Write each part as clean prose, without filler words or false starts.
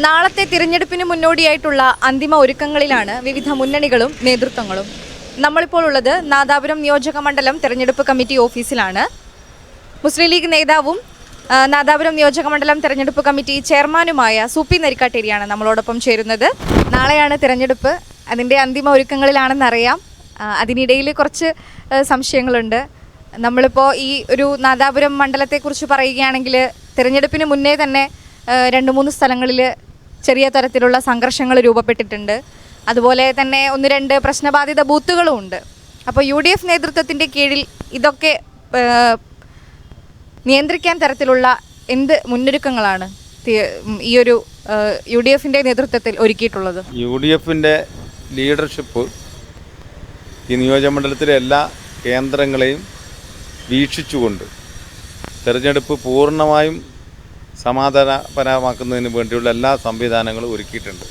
നാളത്തെ തിരഞ്ഞെടുപ്പിന് മുന്നോടിയായിട്ടുള്ള അന്തിമ ഒരുക്കങ്ങളിലാണ് വിവിധ മുന്നണികളും നേതൃത്വങ്ങളും. നമ്മളിപ്പോൾ ഉള്ളത് നാദാപുരം നിയോജക മണ്ഡലം തെരഞ്ഞെടുപ്പ് കമ്മിറ്റി ഓഫീസിലാണ്. മുസ്ലിം ലീഗ് നേതാവും നാദാപുരം നിയോജക മണ്ഡലം തെരഞ്ഞെടുപ്പ് കമ്മിറ്റി ചെയർമാനുമായ സൂപ്പി നരിക്കാട്ടേരിയാണ് നമ്മളോടൊപ്പം ചേരുന്നത്. നാളെയാണ് തിരഞ്ഞെടുപ്പ്, അതിൻ്റെ അന്തിമ ഒരുക്കങ്ങളിലാണെന്നറിയാം. അതിനിടയിൽ കുറച്ച് സംശയങ്ങളുണ്ട്. നമ്മളിപ്പോൾ ഈ ഒരു നാദാപുരം മണ്ഡലത്തെക്കുറിച്ച് പറയുകയാണെങ്കിൽ തിരഞ്ഞെടുപ്പിന് മുന്നേ തന്നെ 2-3 സ്ഥലങ്ങളിൽ ചെറിയ തരത്തിലുള്ള സംഘർഷങ്ങൾ രൂപപ്പെട്ടിട്ടുണ്ട്. അതുപോലെ തന്നെ 1-2 പ്രശ്നബാധിത ബൂത്തുകളും ഉണ്ട്. അപ്പോൾ UDF നേതൃത്വത്തിൻ്റെ കീഴിൽ ഇതൊക്കെ നിയന്ത്രിക്കാൻ തരത്തിലുള്ള എന്ത് മുന്നൊരുക്കങ്ങളാണ് ഈ ഒരു UDFൻ്റെ നേതൃത്വത്തിൽ ഒരുക്കിയിട്ടുള്ളത്? UDFൻ്റെ ലീഡർഷിപ്പ് ഈ നിയോജകമണ്ഡലത്തിലെ എല്ലാ കേന്ദ്രങ്ങളെയും വീക്ഷിച്ചുകൊണ്ട് തെരഞ്ഞെടുപ്പ് പൂർണ്ണമായും സമാധാനപരമാക്കുന്നതിന് വേണ്ടിയുള്ള എല്ലാ സംവിധാനങ്ങളും ഒരുക്കിയിട്ടുണ്ട്.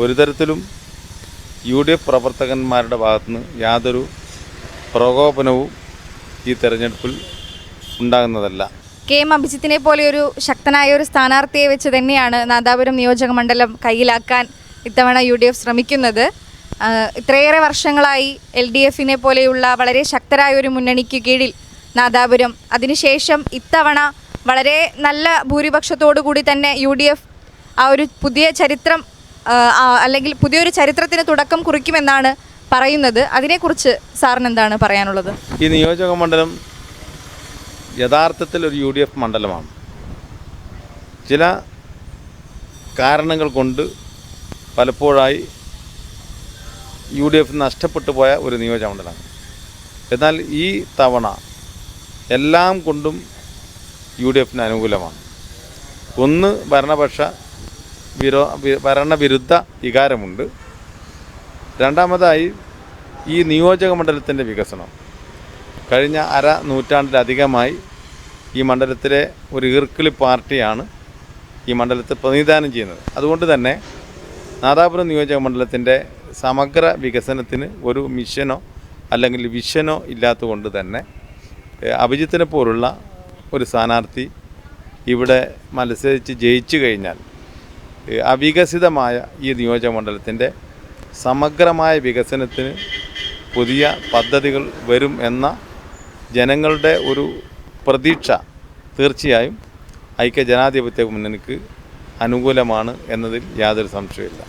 ഒരു തരത്തിലും UDF പ്രവർത്തകന്മാരുടെ ഭാഗത്തുനിന്ന് യാതൊരു പ്രകോപനവും ഈ തെരഞ്ഞെടുപ്പിൽ ഉണ്ടാകുന്നതല്ല. KM അഭിജിത്തിനെ പോലെ ഒരു ശക്തനായ ഒരു സ്ഥാനാർത്ഥിയെ വെച്ച് തന്നെയാണ് നാദാപുരം നിയോജക മണ്ഡലം കയ്യിലാക്കാൻ ഇത്തവണ UDF ശ്രമിക്കുന്നത്. ഇത്രയേറെ വർഷങ്ങളായി LDFനെ പോലെയുള്ള വളരെ ശക്തരായ ഒരു മുന്നണിക്ക് കീഴിൽ നാദാപുരം, അതിനുശേഷം ഇത്തവണ വളരെ നല്ല ഭൂരിപക്ഷത്തോടു കൂടി തന്നെ UDF ആ ഒരു പുതിയ ചരിത്രം അല്ലെങ്കിൽ പുതിയൊരു ചരിത്രത്തിന് തുടക്കം കുറിക്കുമെന്നാണ് പറയുന്നത്. അതിനെക്കുറിച്ച് സാറിന് എന്താണ് പറയാനുള്ളത്? ഈ നിയോജക മണ്ഡലം യഥാർത്ഥത്തിൽ ഒരു UDF മണ്ഡലമാണ്. ചില കാരണങ്ങൾ കൊണ്ട് പലപ്പോഴായി UDF നഷ്ടപ്പെട്ടു പോയ ഒരു നിയോജക മണ്ഡലമാണ്. എന്നാൽ ഈ തവണ എല്ലാം കൊണ്ടും UDFന് അനുകൂലമാണ്. ഒന്ന്, ഭരണവിരുദ്ധ വികാരമുണ്ട്. രണ്ടാമതായി ഈ നിയോജക മണ്ഡലത്തിൻ്റെ വികസനം കഴിഞ്ഞ നൂറ്റാണ്ടിലധികമായി ഈ മണ്ഡലത്തിലെ ഒരു ഈർക്കിളി പാർട്ടിയാണ് ഈ മണ്ഡലത്തെ പ്രതിനിധാനം ചെയ്യുന്നത്. അതുകൊണ്ട് തന്നെ നാദാപുരം നിയോജക മണ്ഡലത്തിൻ്റെ സമഗ്ര വികസനത്തിന് ഒരു മിഷനോ അല്ലെങ്കിൽ വിഷനോ ഇല്ലാത്തതുകൊണ്ട് തന്നെ അഭിജിത്തിനെ പോലുള്ള ഒരു സ്ഥാനാർത്ഥി ഇവിടെ മത്സരിച്ച് ജയിച്ചു കഴിഞ്ഞാൽ അവികസിതമായ ഈ നിയോജക മണ്ഡലത്തിൻ്റെ സമഗ്രമായ വികസനത്തിന് പുതിയ പദ്ധതികൾ വരും എന്ന ജനങ്ങളുടെ ഒരു പ്രതീക്ഷ തീർച്ചയായും ഐക്യജനാധിപത്യ മുന്നണിക്ക് അനുകൂലമാണ് എന്നതിൽ യാതൊരു സംശയമില്ല.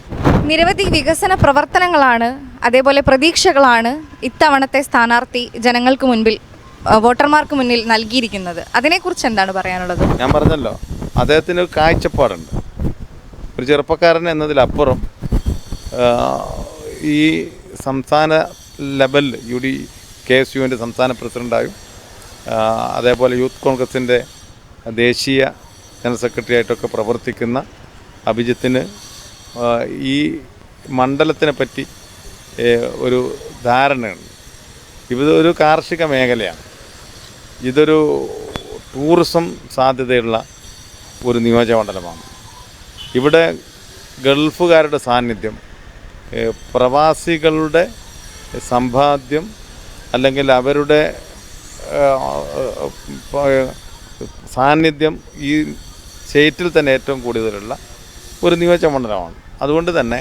നിരവധി വികസന പ്രവർത്തനങ്ങളാണ്, അതേപോലെ പ്രതീക്ഷകളാണ് ഇത്തവണത്തെ സ്ഥാനാർത്ഥി ജനങ്ങൾക്ക് മുൻപിൽ, വോട്ടർമാർക്ക് മുന്നിൽ നൽകിയിരിക്കുന്നത്. അതിനെക്കുറിച്ച് എന്താണ് പറയാനുള്ളത്? ഞാൻ പറഞ്ഞല്ലോ, അദ്ദേഹത്തിന് ഒരു കാഴ്ചപ്പാടുണ്ട്. ഒരു ചെറുപ്പക്കാരൻ എന്നതിലപ്പുറം ഈ സംസ്ഥാന ലെവലിൽ KSUവിൻ്റെ സംസ്ഥാന പ്രസിഡൻ്റായും അതേപോലെ യൂത്ത് കോൺഗ്രസിൻ്റെ ദേശീയ ജനറൽ സെക്രട്ടറി ആയിട്ടൊക്കെ പ്രവർത്തിക്കുന്ന അഭിജിത്തിന് ഈ മണ്ഡലത്തിനെ പറ്റി ഒരു ധാരണയുണ്ട്. ഇതൊരു കാർഷിക മേഖലയാണ്, ഇതൊരു ടൂറിസം സാധ്യതയുള്ള ഒരു നിയോജകമണ്ഡലമാണ്. ഇവിടെ ഗൾഫുകാരുടെ സാന്നിധ്യം, പ്രവാസികളുടെ സമ്പാദ്യം അല്ലെങ്കിൽ അവരുടെ സാന്നിധ്യം ഈ സ്റ്റേറ്റിൽ തന്നെ ഏറ്റവും കൂടുതലുള്ള ഒരു നിയോജകമണ്ഡലമാണ്. അതുകൊണ്ട് തന്നെ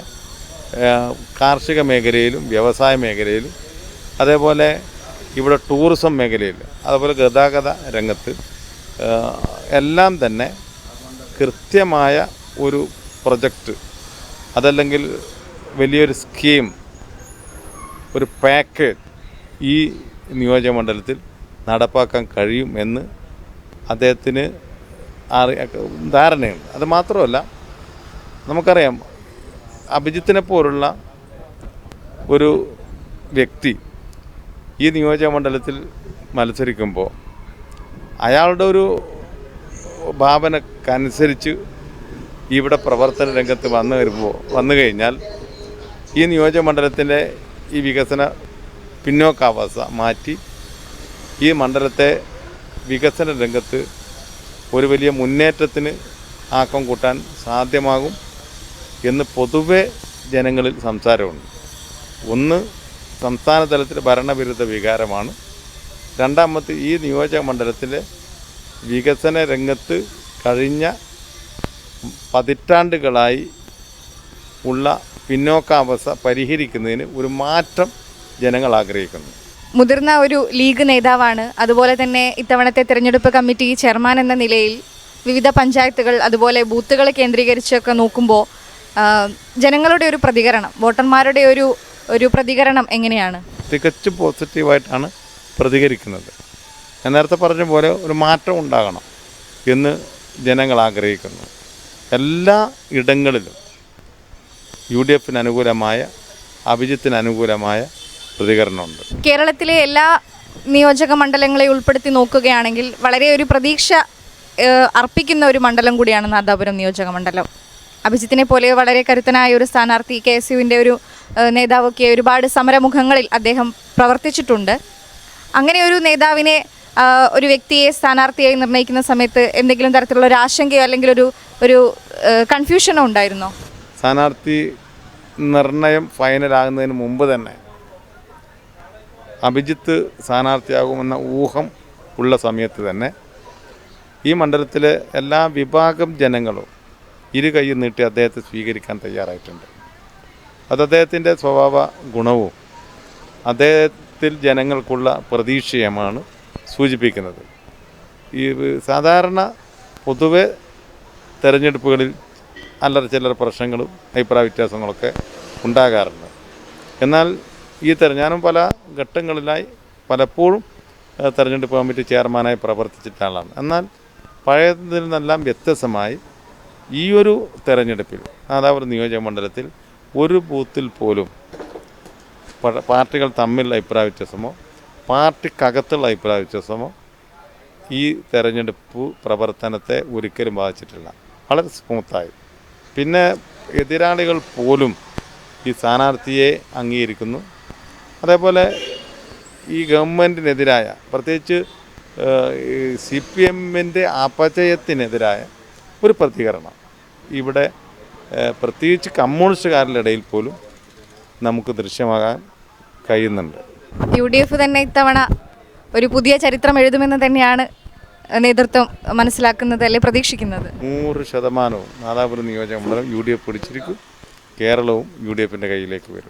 കാർഷിക മേഖലയിലും വ്യവസായ മേഖലയിലും അതേപോലെ ഇവിടെ ടൂറിസം മേഖലയിൽ അതുപോലെ ഗതാഗത രംഗത്ത് എല്ലാം തന്നെ കൃത്യമായ ഒരു പ്രൊജക്റ്റ്, അതല്ലെങ്കിൽ വലിയൊരു സ്കീം, ഒരു പാക്കേജ് ഈ നിയോജകമണ്ഡലത്തിൽ നടപ്പാക്കാൻ കഴിയും എന്ന് അദ്ദേഹത്തിന് ധാരണയുണ്ട്. അത് മാത്രമല്ല, നമുക്കറിയാം അഭിജിത്തിനെ പോലുള്ള ഒരു വ്യക്തി ഈ നിയോജകമണ്ഡലത്തിൽ മത്സരിക്കുമ്പോൾ അയാളുടെ ഒരു ഭാവനക്കനുസരിച്ച് ഇവിടെ പ്രവർത്തന രംഗത്ത് വന്നു കഴിഞ്ഞാൽ ഈ നിയോജകമണ്ഡലത്തിൻ്റെ ഈ വികസന പിന്നോക്കാവസ്ഥ മാറ്റി ഈ മണ്ഡലത്തെ വികസന രംഗത്ത് ഒരു വലിയ മുന്നേറ്റത്തിന് ആക്കം കൂട്ടാൻ സാധ്യമാകും എന്ന് പൊതുവെ ജനങ്ങളിൽ സംസാരമുണ്ട്. ഒന്ന്, സംസ്ഥാന തലത്തിൽ ഭരണവിരുദ്ധ വികാരമാണ്. രണ്ടാമത്, ഈ നിയോജക മണ്ഡലത്തിലെ വികസന രംഗത്ത് കഴിഞ്ഞ പതിറ്റാണ്ടുകളായി ഉള്ള പിന്നോക്കാവസ്ഥ പരിഹരിക്കുന്നതിന് ഒരു മാറ്റം ജനങ്ങൾ ആഗ്രഹിക്കുന്നു. മുതിർന്ന ഒരു ലീഗ് നേതാവാണ്. അതുപോലെ തന്നെ ഇത്തവണത്തെ തിരഞ്ഞെടുപ്പ് കമ്മിറ്റി ചെയർമാൻ എന്ന നിലയിൽ വിവിധ പഞ്ചായത്തുകൾ അതുപോലെ ബൂത്തുകൾ കേന്ദ്രീകരിച്ചൊക്കെ നോക്കുമ്പോൾ ജനങ്ങളുടെ ഒരു പ്രതികരണം, വോട്ടർമാരുടെ ഒരു പ്രതികരണം എങ്ങനെയാണ്? തികച്ചും പോസിറ്റീവായിട്ടാണ് പ്രതികരിക്കുന്നത്. ഞാൻ നേരത്തെ പറഞ്ഞ പോലെ ഒരു മാറ്റം ഉണ്ടാകണം എന്ന് ജനങ്ങൾ ആഗ്രഹിക്കുന്നു. എല്ലാ ഇടങ്ങളിലും UDF അനുകൂലമായ, അഭിജിത്തിന് അനുകൂലമായ പ്രതികരണമുണ്ട്. കേരളത്തിലെ എല്ലാ നിയോജക മണ്ഡലങ്ങളെ ഉൾപ്പെടുത്തി നോക്കുകയാണെങ്കിൽ വളരെ ഒരു പ്രതീക്ഷ അർപ്പിക്കുന്ന ഒരു മണ്ഡലം കൂടിയാണ് നാദാപുരം നിയോജക മണ്ഡലം. അഭിജിത്തിനെ പോലെ വളരെ കരുത്തനായ ഒരു സ്ഥാനാർത്ഥി, KSUവിൻ്റെ ഒരു നേതാവൊക്കെ ഒരുപാട് സമരമുഖങ്ങളിൽ അദ്ദേഹം പ്രവർത്തിച്ചിട്ടുണ്ട്. അങ്ങനെ ഒരു നേതാവിനെ, ഒരു വ്യക്തിയെ സ്ഥാനാർത്ഥിയായി നിർണ്ണയിക്കുന്ന സമയത്ത് എന്തെങ്കിലും തരത്തിലുള്ള ഒരു ആശങ്കയോ അല്ലെങ്കിൽ ഒരു കൺഫ്യൂഷനോ ഉണ്ടായിരുന്നോ? സ്ഥാനാർത്ഥി നിർണയം ഫൈനലാകുന്നതിന് മുമ്പ് തന്നെ അഭിജിത്ത് സ്ഥാനാർത്ഥിയാകുമെന്ന ഊഹം ഉള്ള സമയത്ത് തന്നെ ഈ മണ്ഡലത്തിലെ എല്ലാ വിഭാഗം ജനങ്ങളും ഇരു കൈ നീട്ടി അദ്ദേഹത്തെ സ്വീകരിക്കാൻ തയ്യാറായിട്ടുണ്ട്. അത് അദ്ദേഹത്തിൻ്റെ സ്വഭാവ ഗുണവും അദ്ദേഹത്തിൽ ജനങ്ങൾക്കുള്ള പ്രതീക്ഷയുമാണ് സൂചിപ്പിക്കുന്നത്. ഈ സാധാരണ പൊതുവെ തെരഞ്ഞെടുപ്പുകളിൽ അല്ലറ ചില്ലറ പ്രശ്നങ്ങളും അഭിപ്രായ വ്യത്യാസങ്ങളൊക്കെ ഉണ്ടാകാറുണ്ട്. എന്നാൽ ഈ ഞാനും പല ഘട്ടങ്ങളിലായി പലപ്പോഴും തെരഞ്ഞെടുപ്പ് കമ്മിറ്റി ചെയർമാനായി പ്രവർത്തിച്ചിട്ടുള്ള ആളാണ്. എന്നാൽ പഴയതിൽ നിന്നെല്ലാം വ്യത്യസ്തമായി ഈ ഒരു തെരഞ്ഞെടുപ്പിൽ നാദാപുരം നിയോജക മണ്ഡലത്തിൽ ഒരു ബൂത്തിൽ പോലും പാർട്ടികൾ തമ്മിലുള്ള അഭിപ്രായ വ്യത്യാസമോ പാർട്ടിക്കകത്തുള്ള അഭിപ്രായ വ്യത്യാസമോ ഈ തെരഞ്ഞെടുപ്പ് പ്രവർത്തനത്തെ ഒരിക്കലും ബാധിച്ചിട്ടില്ല. വളരെ സ്മൂത്തായി. പിന്നെ എതിരാളികൾ പോലും ഈ സ്ഥാനാർത്ഥിയെ അംഗീകരിക്കുന്നു. അതേപോലെ ഈ ഗവൺമെൻറ്റിനെതിരായ, പ്രത്യേകിച്ച് CPMൻ്റെ അപജയത്തിനെതിരായ ഒരു പ്രതികരണം ഇവിടെ പ്രത്യേകിച്ച് കമ്മ്യൂണിസ്റ്റുകാരുടെ ഇടയിൽ പോലും നമുക്ക് ദൃശ്യമാകാൻ കഴിയുന്നുണ്ട്. UDF തന്നെ ഇത്തവണ ഒരു പുതിയ ചരിത്രം എഴുതുമെന്ന് തന്നെയാണ് നേതൃത്വം മനസ്സിലാക്കുന്നത്, അല്ലെ പ്രതീക്ഷിക്കുന്നത്? 100% നാദാപുരം നിയോജക മണ്ഡലം UDF പിടിച്ചിരിക്കും. കേരളവും UDFൻ്റെ കയ്യിലേക്ക് വരും.